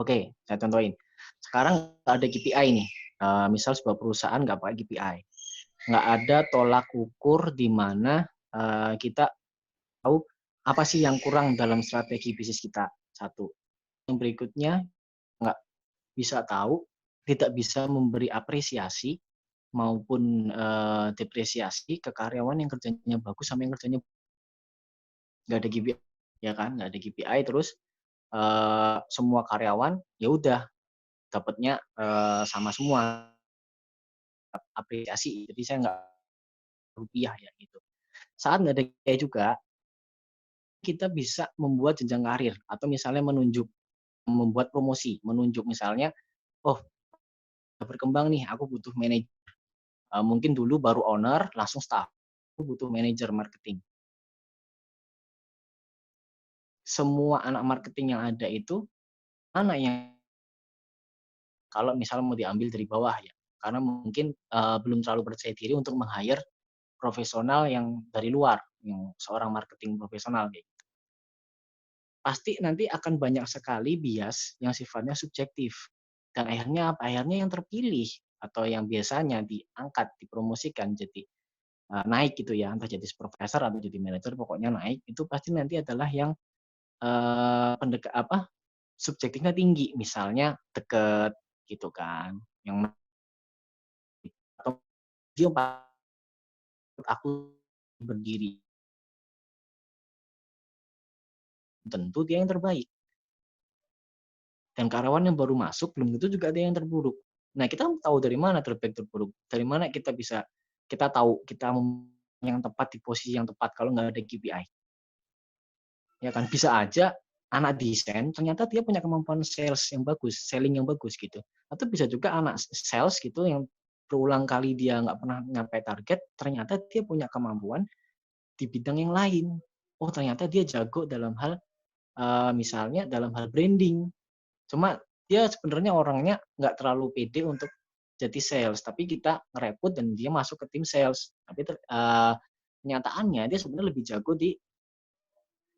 Oke, saya contohin. Sekarang ada KPI nih. Misal sebuah perusahaan nggak pakai KPI. Nggak ada tolak ukur di mana kita tahu apa sih yang kurang dalam strategi bisnis kita. Satu. Yang berikutnya, nggak bisa tahu, tidak bisa memberi apresiasi maupun depresiasi ke karyawan yang kerjanya bagus sama yang kerjanya nggak ada KPI, ya kan? Nggak ada KPI, terus semua karyawan ya udah dapatnya sama semua apresiasi. Jadi saya nggak rupiah ya gitu. Saat nggak ada KPI juga, kita bisa membuat jenjang karir atau misalnya membuat promosi, menunjuk misalnya, oh berkembang nih, aku butuh manajer. Mungkin dulu baru owner, langsung staff. Aku butuh manajer marketing. Semua anak marketing yang ada itu, anak yang kalau misalnya mau diambil dari bawah ya, karena mungkin belum terlalu percaya diri untuk meng-hire profesional yang dari luar, yang seorang marketing profesional gitu. Pasti nanti akan banyak sekali bias yang sifatnya subjektif. Dan akhirnya apa? Akhirnya yang terpilih atau yang biasanya diangkat, dipromosikan jadi naik gitu ya, entah jadi supervisor atau jadi manajer, pokoknya naik, itu pasti nanti adalah yang subjektifnya tinggi, misalnya deket gitu kan, yang atau dia aku berdiri, tentu dia yang terbaik. Dan karyawan yang baru masuk belum tentu juga ada yang terburuk. Nah, kita tahu dari mana terbaik terburuk, dari mana kita tahu kita yang tepat di posisi yang tepat kalau nggak ada KPI. Ya kan, bisa aja anak desain ternyata dia punya kemampuan sales yang bagus, selling yang bagus gitu. Atau bisa juga anak sales gitu yang berulang kali dia nggak pernah nyampe target, ternyata dia punya kemampuan di bidang yang lain. Oh, ternyata dia jago dalam hal misalnya dalam hal branding. Cuma dia sebenarnya orangnya nggak terlalu pede untuk jadi sales, tapi kita ngerekrut dan dia masuk ke tim sales. Tapi kenyataannya dia sebenarnya lebih jago di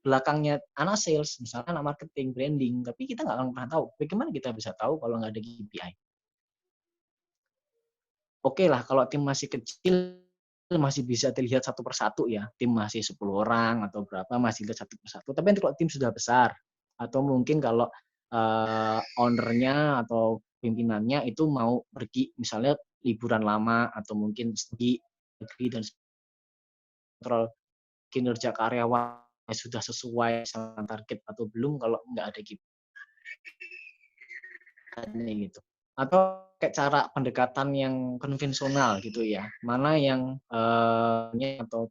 belakangnya anak sales, misalnya anak marketing, branding, tapi kita nggak akan pernah tahu. Bagaimana kita bisa tahu kalau nggak ada KPI? Oke lah, kalau tim masih kecil, masih bisa dilihat satu persatu ya. Tim masih 10 orang atau berapa, masih lihat satu persatu. Tapi nanti kalau tim sudah besar, atau mungkin kalau ownernya atau pimpinannya itu mau pergi, misalnya liburan lama, atau mungkin studi negeri dan kontrol kinerja karyawan sudah sesuai sama target atau belum kalau nggak ada gitu. Atau kayak cara pendekatan yang konvensional gitu ya. Mana yang atau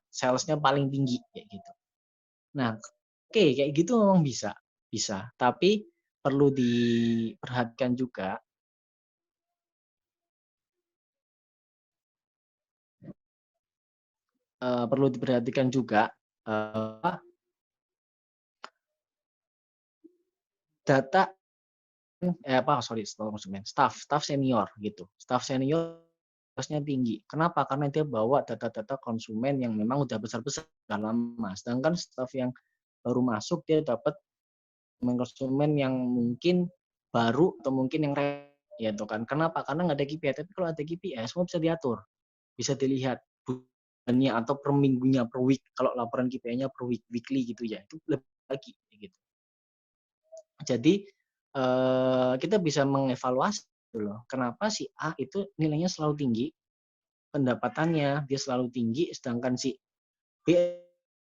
salesnya paling tinggi kayak gitu. Nah, oke kayak gitu memang bisa, bisa. Tapi perlu diperhatikan juga perlu diperhatikan juga data staff senior gitu. Staff senior harusnya tinggi. Kenapa? Karena dia bawa data-data konsumen yang memang udah besar-besar lama. Sedangkan staff yang baru masuk dia dapat konsumen yang mungkin baru atau mungkin yang ya itu kan. Kenapa? Karena nggak ada KPI. Tapi kalau ada KPI semua bisa diatur, bisa dilihat bulannya atau per minggunya, per week. Kalau laporan KPI-nya per week, weekly gitu ya. Itu lebih lagi gitu. Jadi kita bisa mengevaluasi gitu loh. Kenapa si A itu nilainya selalu tinggi, pendapatannya dia selalu tinggi, sedangkan si B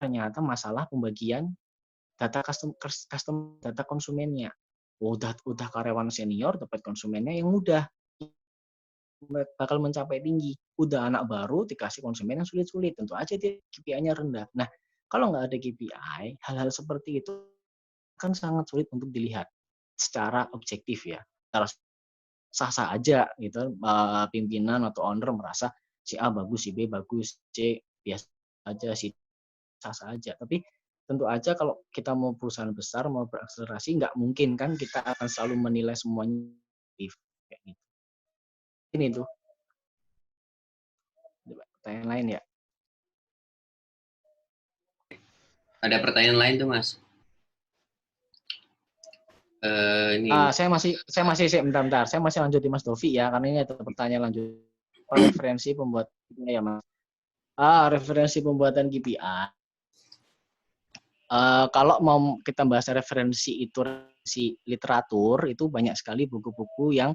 ternyata masalah pembagian data data konsumennya. Udah karyawan senior dapat konsumennya yang mudah, bakal mencapai tinggi. Udah anak baru dikasih konsumen yang sulit-sulit, tentu aja dia KPI-nya rendah. Nah, kalau nggak ada KPI, hal-hal seperti itu kan sangat sulit untuk dilihat secara objektif ya. Secara sah-sah aja gitu, pimpinan atau owner merasa si A bagus, si B bagus, C biasa aja, si sah-sah aja. Tapi tentu aja kalau kita mau perusahaan besar, mau berakselerasi, nggak mungkin kan kita akan selalu menilai semuanya positif. Kayak gitu. Ini tuh pertanyaan lain ya. Ada pertanyaan lain tuh Mas? Ini. Bentar. Saya masih lanjut di Mas Dovi ya, karena ini ada pertanyaan lanjut. Referensi pembuatan ya, Mas. Referensi pembuatan KPI. Kalau mau kita bahas referensi itu referensi literatur, itu banyak sekali buku-buku yang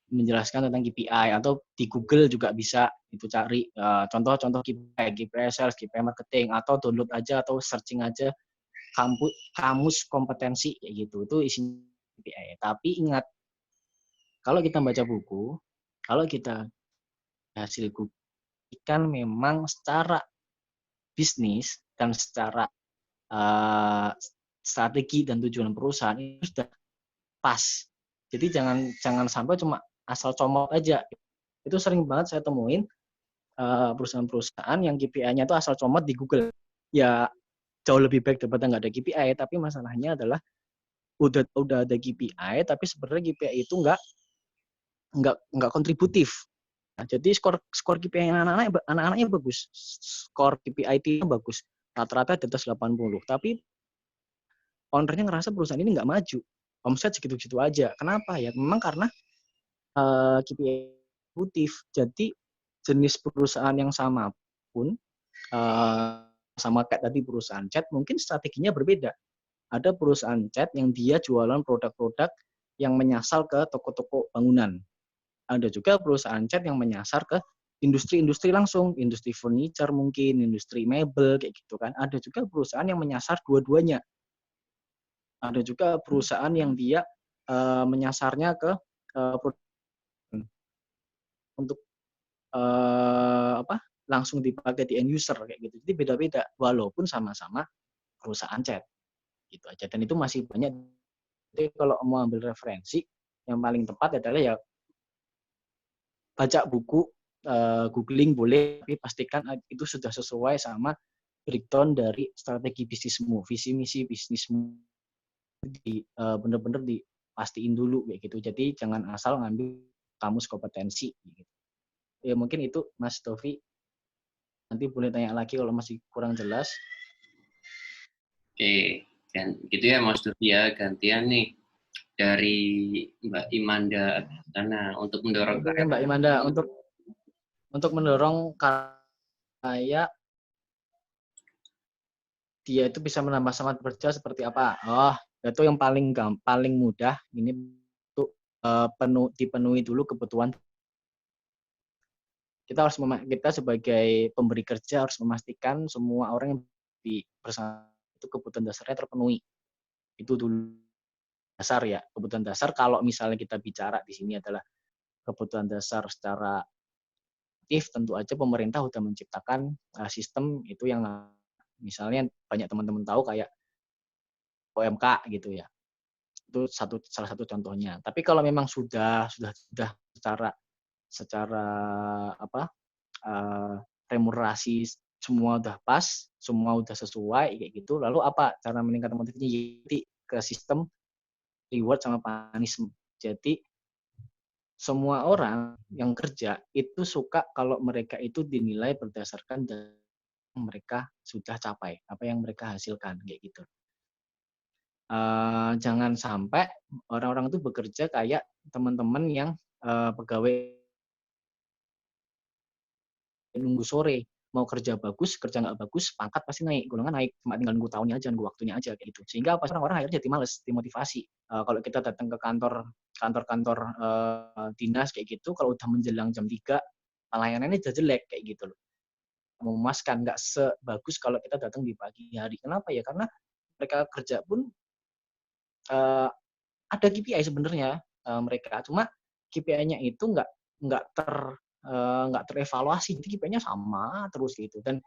menjelaskan tentang KPI, atau di Google juga bisa itu cari contoh-contoh KPI sales, KPI marketing, atau download aja atau searching aja kamus kompetensi kayak gitu. Itu isinya KPI. Tapi ingat, kalau kita baca buku, kalau kita hasil Google, kan memang secara bisnis dan secara strategi dan tujuan perusahaan itu sudah pas. Jadi jangan sampai cuma asal comot aja. Itu sering banget saya temuin perusahaan-perusahaan yang KPI-nya itu asal comot di Google. Ya jauh lebih baik daripada nggak ada KPI, tapi masalahnya adalah udah ada KPI, tapi sebenarnya KPI itu nggak kontributif. Nah, jadi skor KPI anak-anaknya bagus, skor KPI IT-nya bagus, rata-rata di atas 80, tapi ownernya ngerasa perusahaan ini nggak maju, omset segitu-gitu aja. Kenapa ya? Memang karena KPI kontributif. Jadi jenis perusahaan yang sama pun sama kayak tadi perusahaan cat, mungkin strateginya berbeda. Ada perusahaan cat yang dia jualan produk-produk yang menyasar ke toko-toko bangunan. Ada juga perusahaan cat yang menyasar ke industri-industri langsung, industri furniture mungkin, industri mebel kayak gitu kan. Ada juga perusahaan yang menyasar dua-duanya. Ada juga perusahaan yang dia menyasarnya ke untuk langsung dipakai di end user kayak gitu. Jadi beda-beda walaupun sama-sama perusahaan cat gitu aja. Dan itu masih banyak. Jadi kalau mau ambil referensi, yang paling tepat adalah ya baca buku, googling boleh, tapi pastikan itu sudah sesuai sama breakdown dari strategi bisnismu, visi misi bisnismu, bener-bener dipastiin dulu kayak gitu. Jadi jangan asal ngambil kamus kompetensi gitu. Ya mungkin itu Mas Dovi, nanti boleh tanya lagi kalau masih kurang jelas. Oke, dan gitu ya Mas Dufi ya, gantian nih dari Mbak Imanda karena untuk mendorong Oke Mbak Imanda, untuk mendorong kayak dia itu bisa menambah semangat bekerja seperti apa? Itu yang paling mudah ini untuk dipenuhi dulu kebutuhan. Kita sebagai pemberi kerja harus memastikan semua orang yang di perusahaan itu kebutuhan dasarnya terpenuhi. Itu dulu dasar ya, kebutuhan dasar. Kalau misalnya kita bicara di sini adalah kebutuhan dasar secara aktif, tentu aja pemerintah sudah menciptakan sistem itu yang misalnya banyak teman-teman tahu kayak OMK gitu ya. Itu salah satu contohnya. Tapi kalau memang sudah secara remunerasi semua udah pas, semua udah sesuai kayak gitu. Lalu apa cara meningkatkan motivasinya? Jadi ke sistem reward sama punishment. Jadi semua orang yang kerja itu suka kalau mereka itu dinilai berdasarkan dari yang mereka sudah capai, apa yang mereka hasilkan kayak gitu. Jangan sampai orang-orang itu bekerja kayak teman-teman yang pegawai nunggu sore, mau kerja bagus, kerja nggak bagus, pangkat pasti naik, golongan naik, cuma tinggal nunggu tahunnya aja, nunggu waktunya aja kayak gitu. Sehingga pas orang-orang akhirnya jadi males, dimotivasi. Kalau kita datang ke kantor dinas kayak gitu, kalau udah menjelang jam 3, pelayanannya udah jelek kayak gitu loh. Memuaskan, nggak sebagus kalau kita datang di pagi hari. Kenapa ya? Karena mereka kerja pun ada KPI sebenarnya mereka, cuma KPI-nya itu nggak terevaluasi, jadi KPI-nya sama terus gitu, dan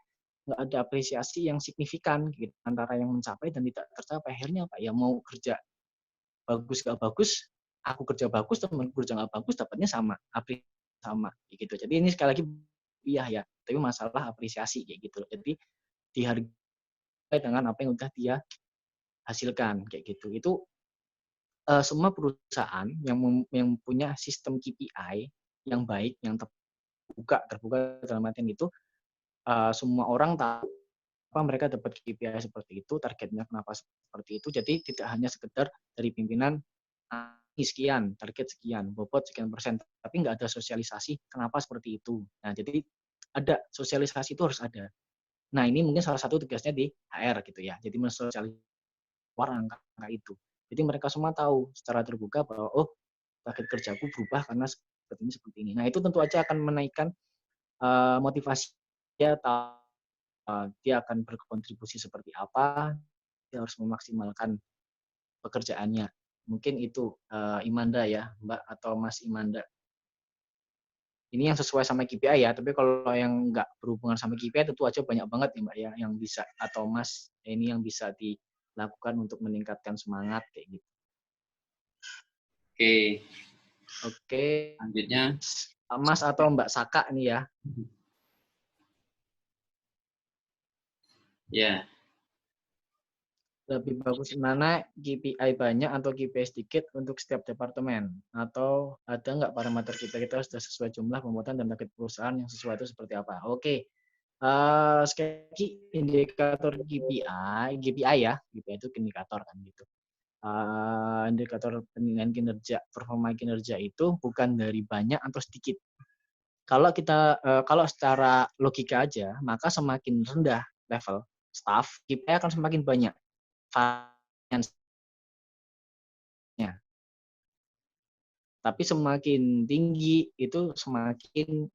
nggak ada apresiasi yang signifikan gitu antara yang mencapai dan tidak tercapai. Akhirnya apa ya, mau kerja bagus nggak bagus, aku kerja bagus, temanku kerja nggak bagus, dapatnya sama, apresiasi sama gitu. Jadi ini sekali lagi iya ya, tapi masalah apresiasi kayak gitu. Jadi dihargai dengan apa yang udah dia hasilkan kayak gitu. Itu semua perusahaan yang punya sistem KPI yang baik, yang terbuka dalam artian itu, semua orang tahu apa mereka dapat KPI seperti itu, targetnya kenapa seperti itu. Jadi tidak hanya sekedar dari pimpinan ini sekian, target sekian, bobot sekian persen, tapi nggak ada sosialisasi kenapa seperti itu. Nah, jadi ada sosialisasi itu harus ada. Nah, ini mungkin salah satu tugasnya di HR gitu ya. Jadi mensosialisasikan angka itu. Jadi mereka semua tahu secara terbuka bahwa oh, target kerjaku berubah karena seperti ini. Nah, itu tentu aja akan menaikkan motivasi dia, dia akan berkontribusi seperti apa, dia harus memaksimalkan pekerjaannya. Mungkin itu Imanda ya, Mbak atau Mas Imanda. Ini yang sesuai sama KPI ya, tapi kalau yang nggak berhubungan sama KPI tentu aja banyak banget ya Mbak ya yang bisa, atau Mas ini yang bisa dilakukan untuk meningkatkan semangat kayak gitu. Oke. Oke. Selanjutnya Mas atau Mbak Saka nih ya. Ya. Lebih bagus mana KPI banyak atau KPI sedikit untuk setiap departemen? Atau ada nggak parameter kita sudah sesuai jumlah pemuatan dan target perusahaan yang sesuai itu seperti apa? Oke. Sekali lagi indikator KPI ya, KPI itu indikator kan gitu. Indikator penilaian kinerja, performa kinerja itu bukan dari banyak atau sedikit. Kalau secara logika aja, maka semakin rendah level staff, KPI akan semakin banyak variannya. Tapi semakin tinggi itu semakin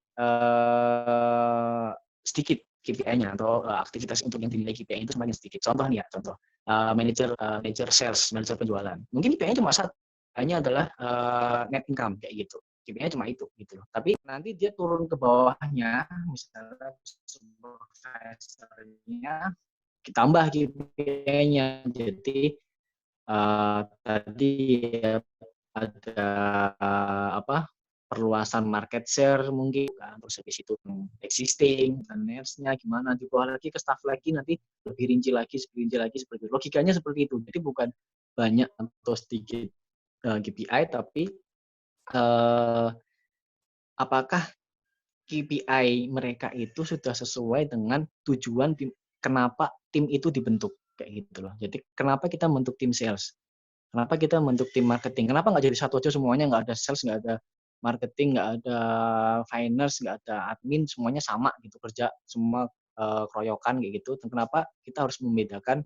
sedikit KPI-nya atau aktivitas untuk yang dinilai KPI itu semakin sedikit. Contoh nih ya, manajer sales, manajer penjualan. Mungkin KPI-nya cuma satu, hanya adalah net income kayak gitu. KPI-nya cuma itu gitu. Tapi nanti dia turun ke bawahnya, misalnya supervisornya ditambah KPI-nya. Jadi tadi ada apa perluasan market share mungkin kan, terus habis itu existing netsnya gimana, dibawa lagi ke staff lagi, nanti lebih rinci lagi seperti itu. Logikanya seperti itu. Jadi bukan banyak atau sedikit KPI, tapi apakah KPI mereka itu sudah sesuai dengan tujuan kenapa tim itu dibentuk kayak gitu loh. Jadi kenapa kita membentuk tim sales? Kenapa kita membentuk tim marketing? Kenapa nggak jadi satu aja semuanya, nggak ada sales, nggak ada marketing, nggak ada finance, nggak ada admin, semuanya sama gitu kerja, semua keroyokan kayak gitu. Dan kenapa kita harus membedakan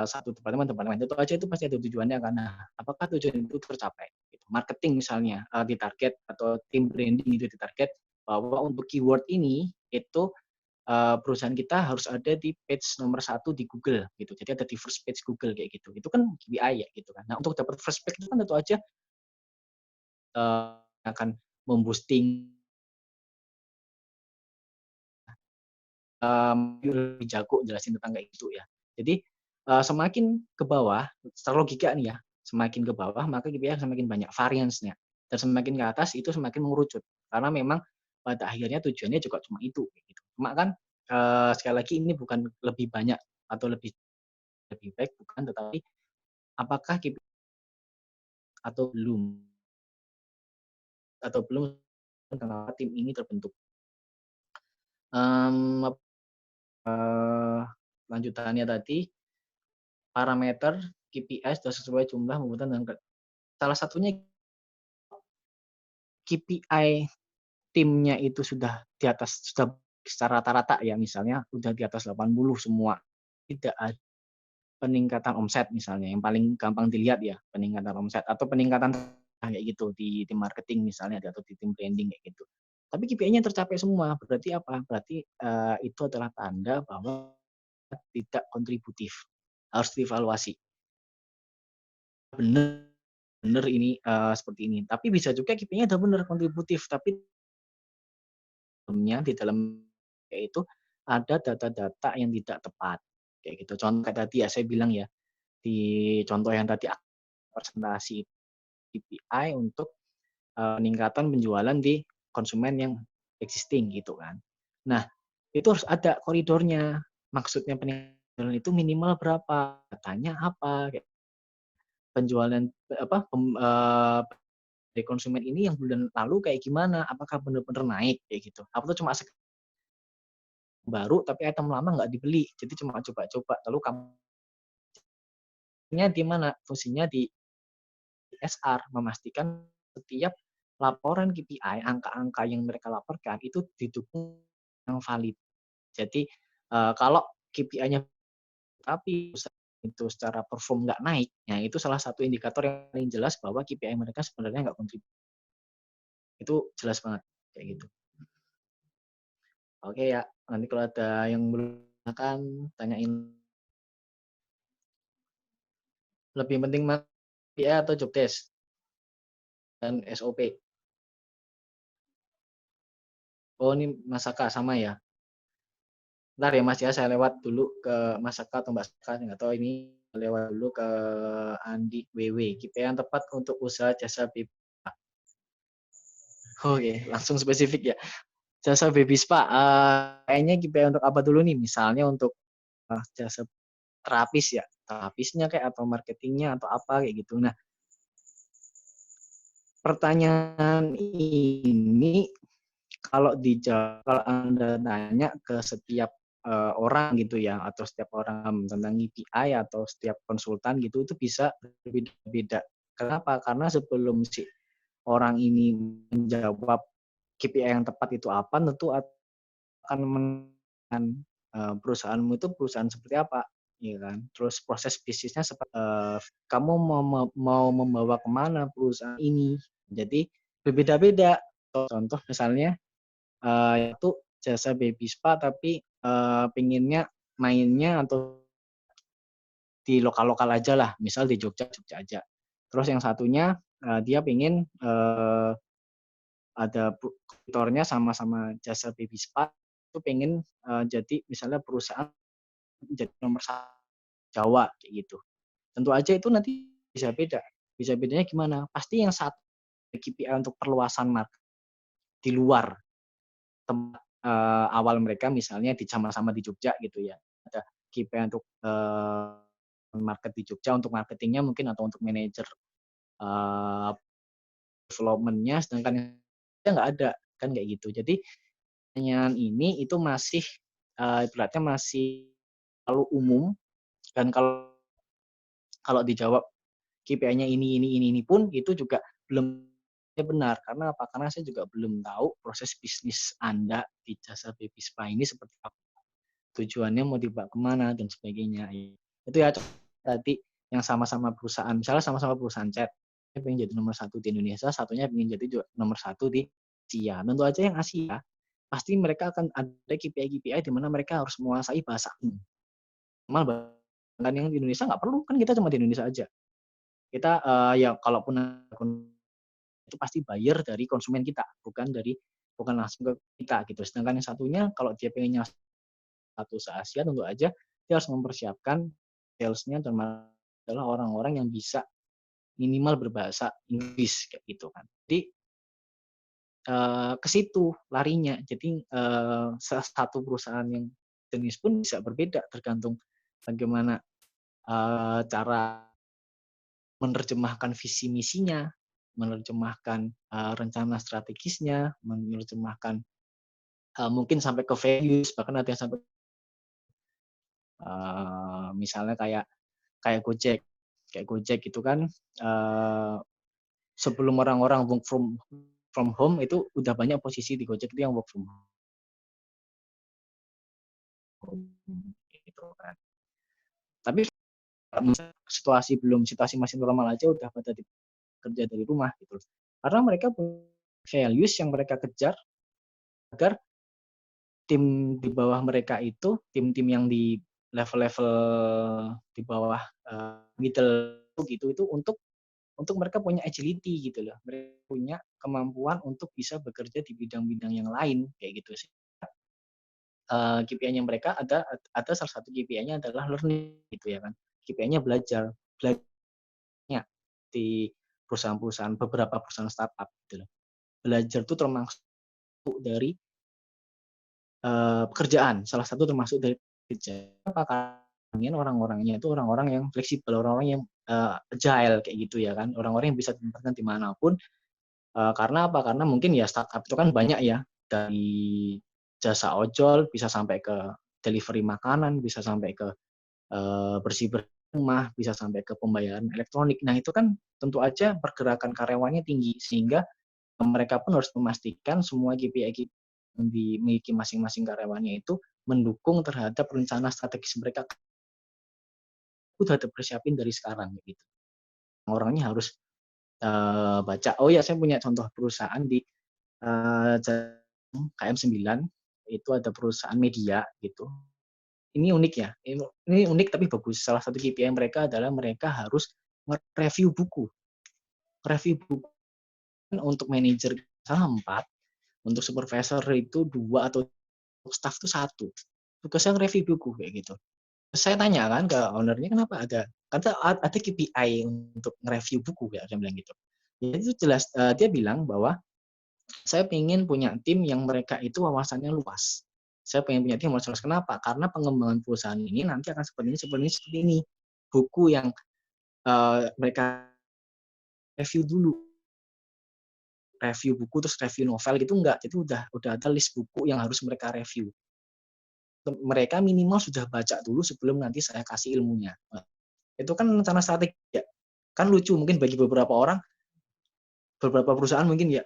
satu departemen itu aja, itu pasti ada tujuannya karena apakah tujuan itu tercapai? Gitu. Marketing misalnya ditarget atau tim branding itu ditarget bahwa untuk keyword ini itu perusahaan kita harus ada di page nomor 1 di Google gitu. Jadi ada di first page Google kayak gitu. Itu kan KPI ya gitu kan. Nah, untuk dapat first page itu kan tentu aja akan memboosting lebih jago jelasin tentang kayak gitu ya. Jadi semakin ke bawah, secara logika nih ya, semakin ke bawah maka KPI semakin banyak variance-nya. Dan semakin ke atas itu semakin mengerucut. Karena memang pada akhirnya tujuannya juga cuma itu gitu. Cuma kan sekali lagi ini bukan lebih banyak atau lebih baik bukan, tetapi apakah KPI atau belum kenapa tim ini terbentuk. Um, lanjutannya tadi parameter KPI sudah sesuai jumlah pembuatan dan salah satunya KPI timnya itu sudah di atas, sudah secara rata-rata ya, misalnya sudah di atas 80 semua, tidak ada peningkatan omset misalnya, yang paling gampang dilihat ya peningkatan omset atau peningkatan kayak gitu di tim marketing misalnya atau di tim branding kayak gitu. Tapi KPI-nya tercapai semua, berarti apa? Berarti itu adalah tanda bahwa tidak kontributif, harus dievaluasi. Benar benar ini seperti ini. Tapi bisa juga KPI-nya udah benar kontributif, tapi di dalam itu ada data-data yang tidak tepat kayak gitu. Contoh kayak tadi ya saya bilang ya, di contoh yang tadi presentasi KPI untuk peningkatan penjualan di konsumen yang existing gitu kan. Nah, itu harus ada koridornya. Maksudnya penjualan itu minimal berapa? Datanya apa? Penjualan apa dari konsumen ini yang bulan lalu kayak gimana? Apakah benar-benar naik kayak gitu? Atau cuma baru tapi item lama nggak dibeli, jadi cuma coba-coba. Lalu kamunya di mana? Fungsinya di CSR, memastikan setiap laporan KPI, angka-angka yang mereka laporkan itu didukung yang valid. Jadi kalau KPI-nya tapi itu secara perform nggak naik, ya itu salah satu indikator yang paling jelas bahwa KPI mereka sebenarnya nggak kontribusi. Itu jelas banget kayak gitu. Oke ya, nanti kalau ada yang belum akan tanyain. Lebih penting mana KPI atau job desk dan SOP? Oh ini Mas Saka sama ya. Bentar ya Mas ya, saya lewat dulu ke Mas Saka atau Mbak Saka, nggak tahu ini lewat dulu ke Andi WW. KPI yang tepat untuk usaha jasa BPA. Oke, langsung spesifik ya. Jasa baby spa, kayaknya KPI untuk apa dulu nih? Misalnya untuk jasa terapis ya, terapisnya kayak atau marketingnya atau apa kayak gitu. Nah, pertanyaan ini kalau dijawab, kalau Anda tanya ke setiap orang gitu ya, atau setiap orang tentang KPI atau setiap konsultan gitu, itu bisa berbeda-beda. Kenapa? Karena sebelum si orang ini menjawab KPI yang tepat itu apa, tentu akan menentukan perusahaanmu itu perusahaan seperti apa, ya kan? Terus proses bisnisnya seperti kamu mau membawa kemana perusahaan ini. Jadi berbeda-beda. Contoh misalnya itu jasa baby spa tapi pinginnya mainnya atau di lokal-lokal aja lah, misal di Jogja aja. Terus yang satunya dia pingin ada kompetitornya sama-sama jasa baby spa itu pengen jadi misalnya perusahaan jadi nomor satu Jawa kayak gitu. Tentu aja itu nanti bisa beda. Bisa bedanya gimana? Pasti yang satu KPI untuk perluasan market di luar tempat awal mereka misalnya di sama-sama di Jogja gitu ya. Ada KPI untuk market di Jogja untuk marketingnya mungkin atau untuk manajer development-nya, sedangkan yang nggak ada kan kayak gitu. Jadi pertanyaan ini itu masih ibaratnya masih terlalu umum dan kalau dijawab KPI-nya ini pun itu juga belum benar. Karena apa? Karena saya juga belum tahu proses bisnis Anda di jasa baby spa ini seperti apa. Tujuannya mau dibawa kemana dan sebagainya. Itu ya tadi yang sama-sama perusahaan, misalnya sama-sama perusahaan cat, pengen jadi nomor satu di Indonesia, satunya pengen jadi nomor satu di Asia. Tentu aja yang Asia pasti mereka akan ada KPI di mana mereka harus menguasai bahasa asing. Bahkan yang di Indonesia nggak perlu, kan kita cuma di Indonesia aja. Kita ya kalaupun itu pasti buyer dari konsumen kita, bukan langsung ke kita gitu. Sedangkan yang satunya kalau dia pengennya satu se-Asia tentu aja dia harus mempersiapkan sales-nya adalah orang-orang yang bisa minimal berbahasa Inggris kayak gitu kan. Jadi ke situ larinya. Jadi satu perusahaan yang jenis pun bisa berbeda tergantung bagaimana cara menerjemahkan visi misinya, menerjemahkan rencana strategisnya, menerjemahkan mungkin sampai ke values, bahkan ada yang sampai misalnya kayak Gojek. Kayak Gojek itu kan sebelum orang-orang work from home itu udah banyak posisi di Gojek itu yang work from home gitu kan. Tapi situasi masih normal aja udah pada kerja dari rumah gitu. Karena mereka punya values yang mereka kejar agar tim di bawah mereka itu, tim-tim yang di level-level di bawah middle gitu itu untuk mereka punya agility gitu loh. Mereka punya kemampuan untuk bisa bekerja di bidang-bidang yang lain kayak gitu sih. KPI-nya mereka ada salah satu KPI-nya adalah learning gitu ya kan. KPI-nya belajarnya di perusahaan-perusahaan beberapa perusahaan startup gitu loh. Belajar itu termasuk dari pekerjaan, salah satu termasuk dari kerja. Apa orang-orangnya itu orang-orang yang fleksibel, orang-orang yang agile kayak gitu ya kan, orang-orang yang bisa ditempatkan dimanapun. Karena apa? Karena mungkin ya startup itu kan banyak ya, dari jasa ojol bisa sampai ke delivery makanan, bisa sampai ke bersih rumah, bisa sampai ke pembayaran elektronik. Nah, itu kan tentu aja pergerakan karyawannya tinggi, sehingga mereka pun harus memastikan semua KPI yang dimiliki masing-masing karyawannya itu mendukung terhadap rencana strategis mereka. Udah dipersiapin dari sekarang gitu. Orangnya harus baca. Oh ya, saya punya contoh perusahaan di KM9, itu ada perusahaan media gitu. Ini unik ya, ini unik tapi bagus. Salah satu KPI mereka adalah mereka harus nge-review buku. Review buku untuk manajer salah 4, untuk supervisor itu 2 atau staff itu 1. Tugasnya nge-review buku kayak gitu. Terus saya tanya kan ke owner-nya kenapa ada KPI untuk nge-review buku ya, saya bilang gitu. Ya itu jelas dia bilang bahwa saya ingin punya tim yang mereka itu wawasannya luas. Saya pengen punya tim yang luas. Kenapa? Karena pengembangan perusahaan ini nanti akan seperti ini. Buku yang mereka review dulu, review buku terus review novel gitu enggak. Jadi udah ada list buku yang harus mereka review. Mereka minimal sudah baca dulu sebelum nanti saya kasih ilmunya. Nah, itu kan rencana strategi ya. Kan lucu mungkin bagi beberapa orang, beberapa perusahaan mungkin ya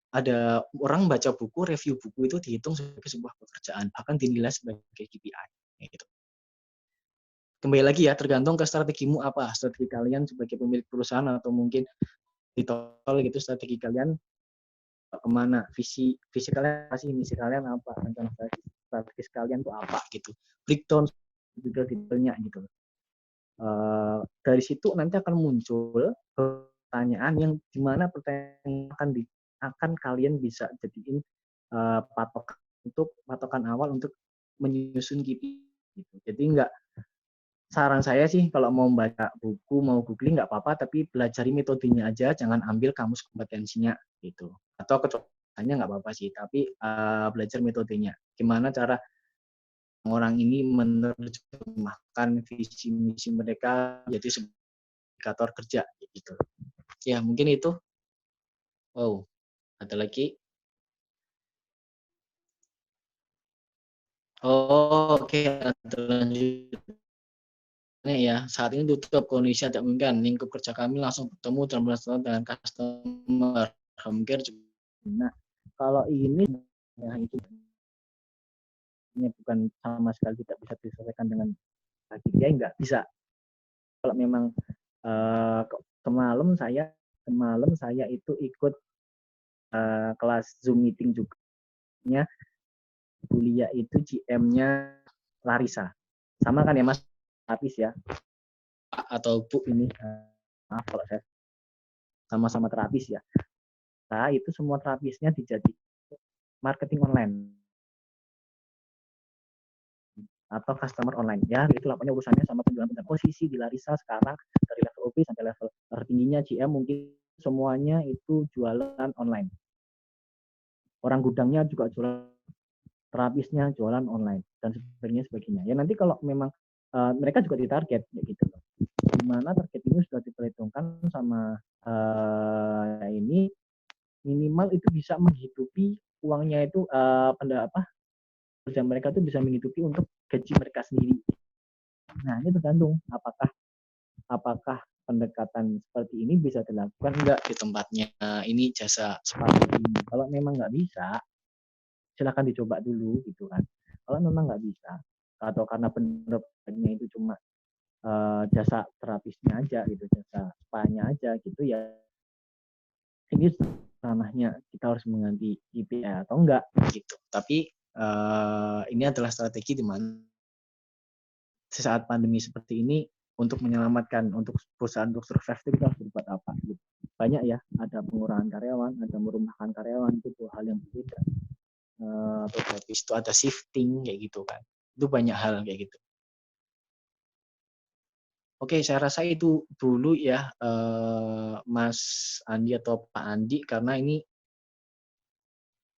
ada orang baca buku, review buku itu dihitung sebagai sebuah pekerjaan, bahkan dinilai sebagai KPI. Gitu. Kembali lagi ya, tergantung ke strategimu apa. Strategi kalian sebagai pemilik perusahaan atau mungkin di total gitu strategi kalian kemana, visi kalian apa sih, misi kalian apa, rencana strategis kalian tuh apa gitu. Breakdown juga detailnya gitu. Dari situ nanti akan muncul pertanyaan yang dimana pertanyaan akan kalian bisa jadiin patokan awal untuk menyusun KPI gitu. Jadi saran saya sih kalau mau baca buku, mau googling nggak apa-apa, tapi pelajari metodenya aja, jangan ambil kamus kompetensinya gitu. Atau kecocokannya nggak apa-apa sih, tapi belajar metodenya. Gimana cara orang ini menerjemahkan visi misi mereka jadi indikator kerja gitu. Ya mungkin itu. Oh, ada lagi. Oh, oke, ada lanjut. Ya, saat ini tutup kondisi tidak mungkin. Lingkup kerja kami langsung bertemu dan berbicara dengan customer. Hampir juga. Nah, kalau ini ya itu bukan sama sekali tidak bisa diselesaikan dengan KPI, nggak bisa. Kalau memang kemalam saya itu ikut kelas Zoom meeting juga. Bulia itu GM-nya Larissa. Sama kan ya Mas Apis ya? Atau Bu ini, maaf kalau saya sama-sama terapis ya. Nah, itu semua terapisnya dijadi marketing online atau customer online. Ya, itulah pokoknya urusannya sama penjualan. Posisi di Larissa sekarang dari level OP sampai level tertingginya GM mungkin semuanya itu jualan online. Orang gudangnya juga jualan, terapisnya jualan online dan sebagainya. Ya nanti kalau memang mereka juga ditarget ya gitu. Di mana target ini sudah diperhitungkan sama ini minimal itu bisa menghidupi uangnya itu kerja mereka itu bisa menghidupi untuk gaji mereka sendiri. Nah ini tergantung apakah pendekatan seperti ini bisa dilakukan enggak di tempatnya ini jasa seperti ini. Kalau memang nggak bisa, silakan dicoba dulu gitu kan. Kalau memang nggak bisa atau karena pendapatnya itu cuma jasa terapisnya aja gitu, jasa spanya aja gitu ya, ini ranahnya kita harus mengganti IPA atau enggak gitu. Tapi ini adalah strategi di mana saat pandemi seperti ini untuk menyelamatkan untuk perusahaan untuk survive itu kita harus berbuat apa gitu. Banyak ya, ada pengurangan karyawan, ada merumahkan karyawan, itu dua hal yang berbeda. Terus habis itu ada shifting kayak gitu kan. Itu banyak hal kayak gitu. Oke, saya rasa itu dulu ya Mas Andi atau Pak Andi, karena ini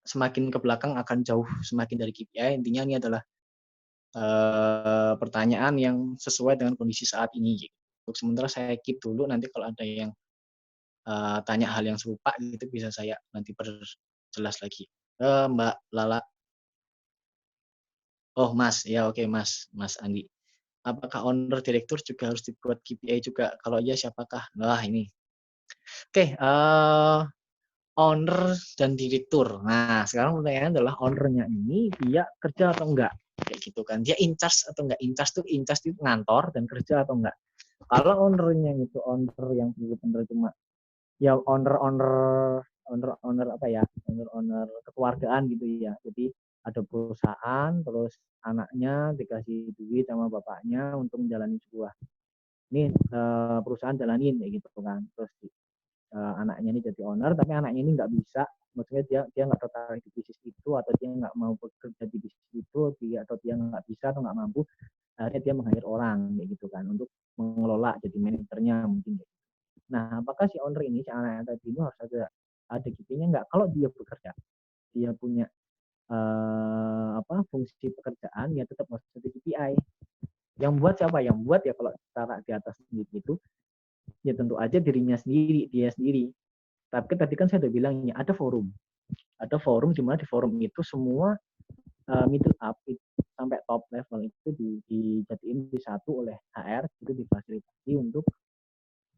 semakin ke belakang akan jauh semakin dari KPI. Intinya ini adalah pertanyaan yang sesuai dengan kondisi saat ini. Gitu. Untuk sementara saya keep dulu, nanti kalau ada yang tanya hal yang serupa gitu bisa saya nanti perjelas lagi. Mbak Lala. Oh Mas, ya oke Mas Andi. apakah owner direktur juga harus dibuat KPI juga? Kalau iya siapakah? Nah ini. Oke, owner dan direktur. Nah, sekarang pertanyaannya adalah ownernya ini dia kerja atau enggak? Kayak gitu kan. Dia in charge atau enggak? In charge itu ngantor dan kerja atau enggak? Kalau ownernya itu owner yang benar-benar cuma ya owner apa ya? Owner kekeluargaan gitu ya. Jadi ada perusahaan terus anaknya dikasih duit sama bapaknya untuk menjalani sebuah ini perusahaan jalanin kayak gitu kan. Terus anaknya ini jadi owner tapi anaknya ini nggak bisa, maksudnya dia nggak tertarik di bisnis itu atau dia nggak mau bekerja di bisnis itu atau dia nggak bisa atau nggak mampu, akhirnya dia meng-hire orang kayak gitu kan untuk mengelola jadi manajernya mungkin. Nah, apakah si owner ini si anak tadi ini harus ada KPI-nya nggak? Kalau dia bekerja, dia punya fungsi pekerjaan, ya tetap harus ada KPI. Yang buat siapa? Yang buat ya kalau secara di atas sendiri itu ya tentu aja dirinya sendiri, dia sendiri. Tapi tadi kan saya udah bilang ya ada forum di mana di forum itu semua middle up sampai top level itu dijadiin di satu oleh HR, itu difasilitasi untuk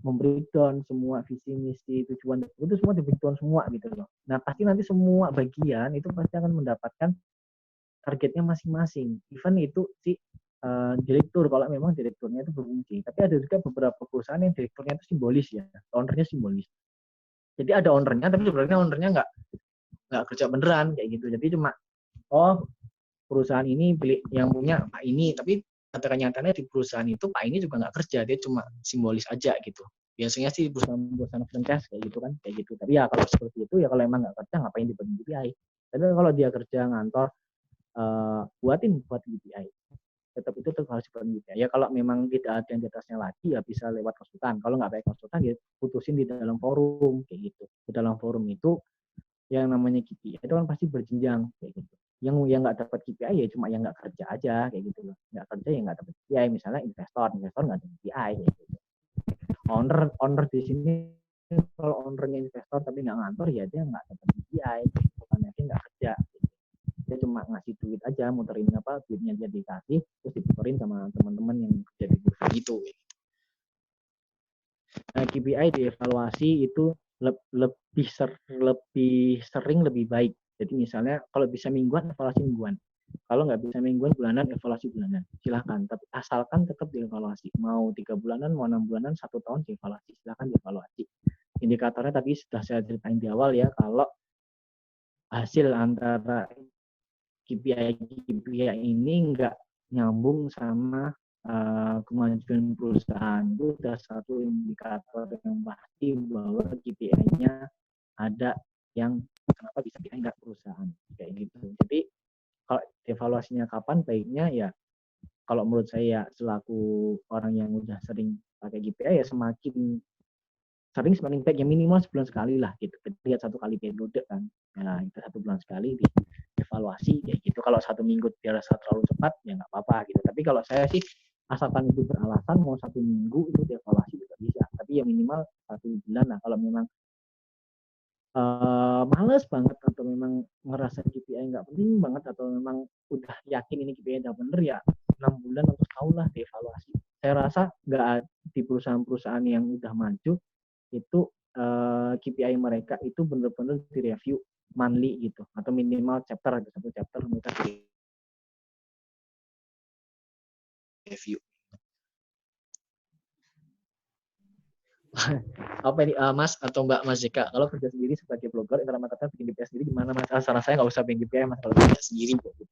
membreakdown semua visi misi tujuan itu semua dibreakdown semua gitu loh. Nah pasti nanti semua bagian itu pasti akan mendapatkan targetnya masing-masing. Even itu si direktur kalau memang direkturnya itu berfungsi. Tapi ada juga beberapa perusahaan yang direkturnya itu simbolis ya, ownernya simbolis. Jadi ada ownernya tapi sebenarnya ownernya nggak kerja beneran kayak gitu. Jadi cuma perusahaan ini yang punya Pak ini, tapi nyatanya di perusahaan itu Pak ini juga nggak kerja, dia cuma simbolis aja gitu. Biasanya sih perusahaan franchise kayak gitu kan, kayak gitu. Tapi ya kalau seperti itu ya kalau emang nggak kerja ngapain dibuatin KPI. Tapi kalau dia kerja ngantor, buat KPI. Tetap itu tetap harus dibuatin KPI. Ya kalau memang tidak ada yang di atasnya lagi ya bisa lewat konsultan. Kalau nggak pakai konsultan ya putusin di dalam forum kayak gitu. Di dalam forum itu yang namanya KPI itu kan pasti berjenjang kayak gitu. Yang nggak dapat KPI ya cuma yang nggak kerja aja kayak gitu loh. Nggak kerja ya nggak dapat KPI. Misalnya investor nggak ada KPI kayak gitu. Owner di sini kalau ownernya investor tapi nggak ngantor ya dia nggak dapat KPI. Bukannya dia nggak kerja. Dia cuma ngasih duit aja, muterin duitnya dia dikasih terus diputerin sama teman-teman yang kerja di perusahaan itu. Nah, KPI dievaluasi itu lebih sering lebih baik. Jadi misalnya kalau bisa mingguan evaluasi mingguan. Kalau nggak bisa mingguan, bulanan evaluasi bulanan. Silahkan, tapi asalkan tetap dievaluasi. Mau 3 bulanan, mau 6 bulanan, 1 tahun dievaluasi. Silahkan dievaluasi. Indikatornya tadi sudah saya ceritain di awal ya, kalau hasil antara KPI ini nggak nyambung sama kemajuan perusahaan, itu sudah satu indikator yang pasti bahwa KPI-nya ada yang kenapa bisa nggak perusahaan kayak gitu. Jadi kalau evaluasinya kapan baiknya ya kalau menurut saya selaku orang yang udah sering pakai KPI ya semakin sering semakin baik, ya minimal sebulan sekali lah gitu. Lihat 1 kali periode kan, nah itu 1 bulan sekali di evaluasi kayak gitu. Kalau 1 minggu dirasa terlalu cepat ya nggak apa-apa gitu. Tapi kalau saya sih asalkan itu beralasan mau 1 minggu itu dievaluasi juga bisa. Tapi ya minimal 1 bulan lah. Kalau memang males banget atau memang ngerasa KPI nggak penting banget atau memang udah yakin ini KPI udah bener ya 6 bulan atau setahun lah dievaluasi. Saya rasa nggak di perusahaan-perusahaan yang udah maju itu KPI mereka itu benar-benar direview monthly gitu atau minimal chapter ada 1 chapter mereka review. Apa ini Mas atau Mbak Mas Jeka, kalau kerja sendiri sebagai blogger internet marketer bikin KPI sendiri gimana Mas? Saran saya nggak usah bikin KPI Mas kalau kerja sendiri gitu.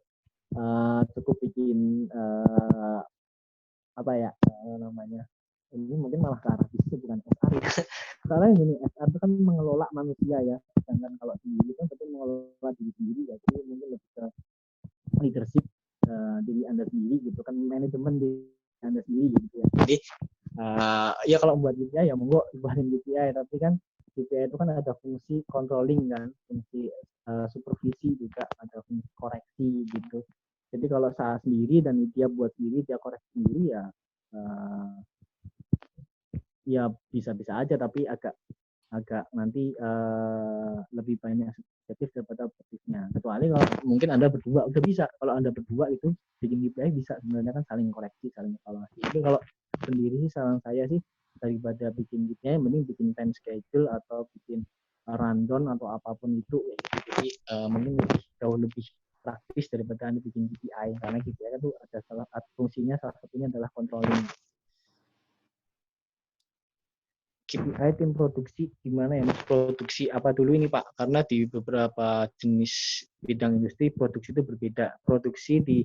Cukup bikin apa ya namanya, ini mungkin malah ke arah bisnis bukan SR ya. Karena gini, SR itu kan mengelola manusia ya, sedangkan kalau sendiri kan tapi mengelola diri sendiri ya, jadi mungkin lebih ke leadership diri Anda sendiri gitu kan, manajemen diri Anda sendiri gitu ya. Jadi ya kalau buat KPI ya monggo buatin KPI, tapi kan KPI itu kan ada fungsi controlling kan, fungsi supervisi juga, ada fungsi koreksi gitu. Jadi kalau saya sendiri dan dia buat sendiri, dia koreksi sendiri ya ya bisa-bisa aja, tapi agak agak nanti lebih banyak subjektif daripada objektifnya. Kecuali kalau mungkin Anda berdua udah bisa. Kalau Anda berdua itu bikin KPI bisa, sebenarnya kan saling koreksi, saling evaluasi. Tapi kalau sendiri sih saran saya sih daripada bikin KPI mending bikin time schedule atau bikin rundown atau apapun itu. Jadi mungkin jauh lebih praktis daripada Anda bikin KPI, karena KPI itu ada fungsinya, salah satunya adalah controlling. KPI tim produksi gimana ya Mas? Produksi apa dulu ini Pak? Karena di beberapa jenis bidang industri produksi itu berbeda. Produksi di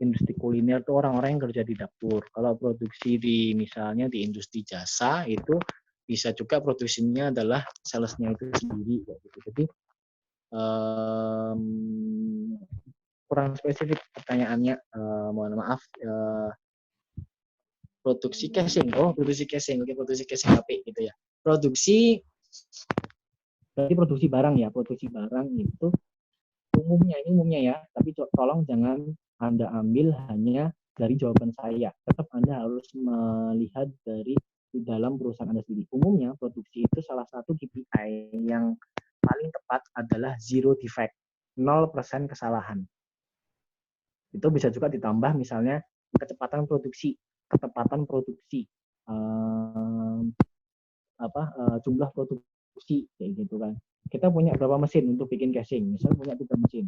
industri kuliner itu orang-orang yang kerja di dapur. Kalau produksi di misalnya di industri jasa itu bisa juga produksinya adalah salesnya itu sendiri gitu. Jadi kurang spesifik pertanyaannya, mohon maaf. Produksi casing, produksi casing, oke, produksi casing HP gitu ya. Produksi berarti produksi barang ya, produksi barang itu umumnya ya, tapi tolong jangan Anda ambil hanya dari jawaban saya. Tetap Anda harus melihat dari di dalam perusahaan Anda sendiri. Umumnya produksi itu salah satu KPI yang paling tepat adalah zero defect, 0% kesalahan. Itu bisa juga ditambah misalnya kecepatan produksi, ketepatan produksi, jumlah produksi kayak gitu kan. Kita punya berapa mesin untuk bikin casing? Misalnya punya 3 mesin.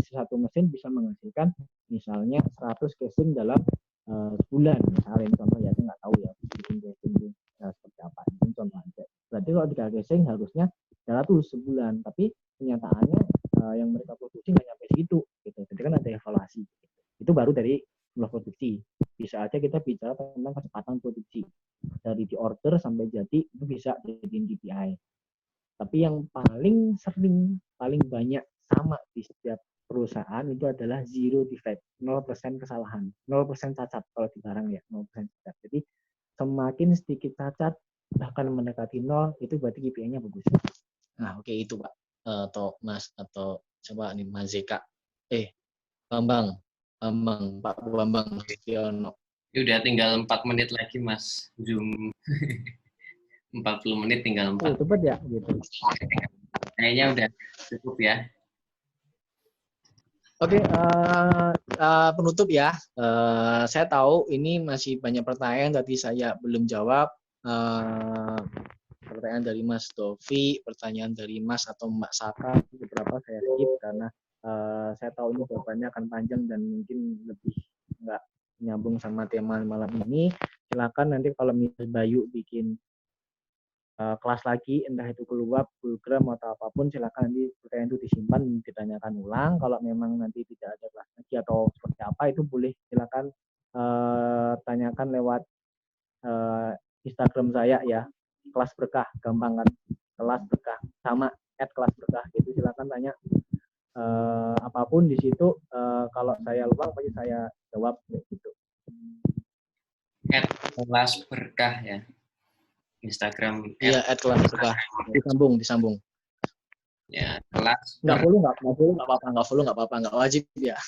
Satu mesin bisa menghasilkan misalnya 100 casing dalam sebulan. Misalnya contoh ya, saya nggak tahu ya bikin casing itu seperti apa. Ini contoh aja. Berarti kalau 3 casing harusnya 100 sebulan. Tapi kenyataannya yang mereka produksi nggak nyampe situ. Gitu. Jadi kan ada evaluasi. Gitu. Itu baru dari jumlah produksi. Bisa aja kita bicara tentang kecepatan produksi. Dari di order sampai jadi itu bisa jadiin KPI. Tapi yang paling sering, paling banyak sama di setiap perusahaan itu adalah zero defect, 0% kesalahan, 0% cacat kalau di barang ya, 0% cacat. Jadi semakin sedikit cacat, bahkan mendekati 0, itu berarti KPI-nya bagus. Nah, oke itu Pak. Atau Mas, atau coba nih Mas Zeka. Bambang, Pak Bambang Setiono. Udah tinggal 4 menit lagi Mas. Zoom 40 menit tinggal 4. Cepet ya gitu. Kayaknya udah cukup ya. Oke, penutup ya. Saya tahu ini masih banyak pertanyaan tadi saya belum jawab. Pertanyaan dari Mas Dovi, pertanyaan dari Mas atau Mbak Saka, beberapa saya skip karena saya tahu ini jawabannya akan panjang dan mungkin lebih nggak nyambung sama tema malam ini. Silakan nanti kalau misalnya Bayu bikin kelas lagi, entah itu keluar program atau apapun, silakan nanti pertanyaan itu disimpan, ditanyakan ulang. Kalau memang nanti tidak ada kelas lagi atau seperti apa, itu boleh silakan tanyakan lewat Instagram saya ya, kelas berkah, gampang kan, kelas berkah sama @kelas berkah gitu, silakan tanya apapun di situ. Kalau saya lupa pasti saya jawab gitu. @kelas berkah ya. Instagram. Iya, @kelas berkah. Disambung. Ya, kelas. Nggak follow nggak apa-apa, nggak wajib ya.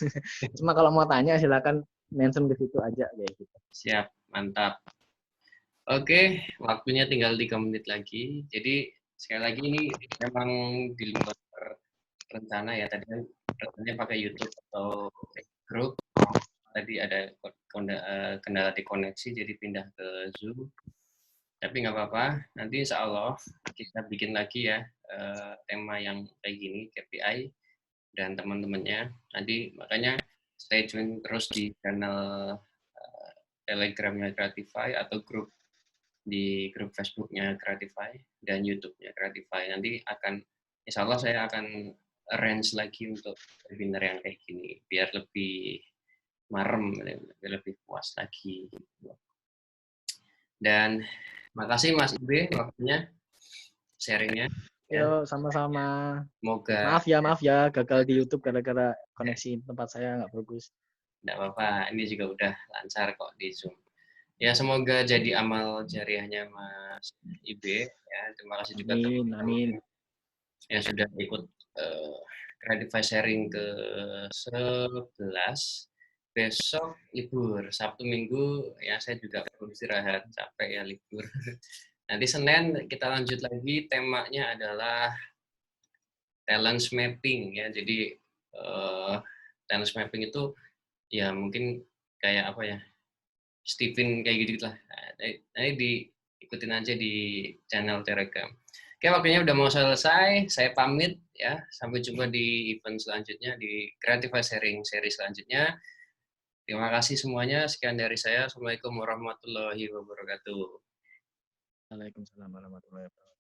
Cuma kalau mau tanya silakan mention ke situ aja kayak gitu. Siap, mantap. Oke, waktunya tinggal 3 menit lagi. Jadi sekali lagi ini memang di luar rencana ya. Tadi kan rencananya pakai YouTube atau grup. Tadi ada kendala di koneksi, jadi pindah ke Zoom. Tapi nggak apa-apa, nanti insya Allah kita bikin lagi ya tema yang kayak gini, KPI dan teman-temannya. Nanti makanya stay tune terus di channel Telegramnya Creatify atau di grup Facebooknya Creatify dan YouTube-nya Creatify. Nanti insya Allah saya akan arrange lagi untuk webinar yang kayak gini, biar lebih marem, lebih puas lagi. Dan makasih Mas Ibe waktunya, sharingnya. Yo, sama-sama. Semoga. Maaf ya, gagal di YouTube gara-gara koneksi tempat saya nggak bagus. Nggak apa-apa, ini juga udah lancar kok di Zoom. Ya, semoga jadi amal jariahnya Mas Ibe. Ya, terima kasih juga Amin. yang sudah ikut Creatify sharing ke 11. Besok libur, Sabtu Minggu ya saya juga perlu istirahat, capek ya libur. Nanti Senin kita lanjut lagi, temanya adalah talent mapping ya. Jadi talent mapping itu ya mungkin kayak apa ya, Steven kayak gitu lah. Nah, diikutin aja di channel Telegram. Oke, waktunya udah mau selesai. Saya pamit ya. Sampai jumpa di event selanjutnya, di Creative Sharing seri selanjutnya. Terima kasih semuanya. Sekian dari saya. Assalamualaikum warahmatullahi wabarakatuh. Waalaikumsalam warahmatullahi wabarakatuh.